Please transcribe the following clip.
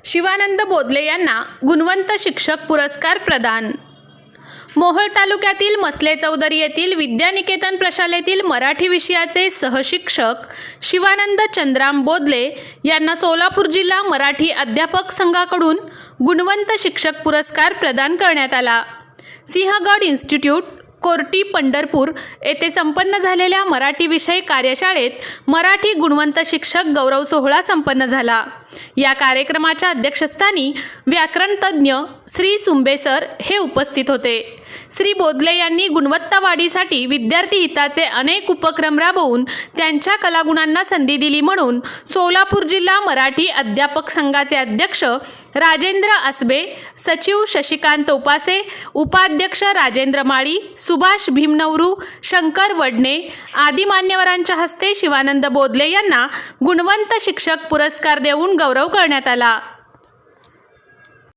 शिवानंद बोदले यांना गुणवंत शिक्षक पुरस्कार प्रदान। मोहोळ तालुक्यातील मसले चौधरी येथील विद्यानिकेतन प्रशालेतील मराठी विषयाचे सहशिक्षक शिवानंद चंद्राम बोदले यांना सोलापूर जिल्हा मराठी अध्यापक संघाकडून गुणवंत शिक्षक पुरस्कार प्रदान करण्यात आला। सिंहगड इन्स्टिट्यूट कोर्टी पंढरपूर येथे संपन्न झालेल्या मराठी विषय कार्यशाळेत मराठी गुणवंत शिक्षक गौरव सोहळा संपन्न झाला। या कार्यक्रमाच्या अध्यक्षस्थानी व्याकरण तज्ज्ञ श्री सुंबे सर हे उपस्थित होते। श्री बोदले यांनी गुणवत्ता वाढीसाठी विद्यार्थी हिताचे अनेक उपक्रम राबवून त्यांच्या कलागुणांना संधी दिली म्हणून सोलापूर जिल्हा मराठी अध्यापक संघाचे अध्यक्ष राजेंद्र आसबे, सचिव शशिकांत उपासे, उपाध्यक्ष राजेंद्र माळी, सुभाष भीमनवरू, शंकर वडणे आदी मान्यवरांच्या हस्ते शिवानंद बोदले यांना गुणवंत शिक्षक पुरस्कार देऊन गौरव करण्यात आला।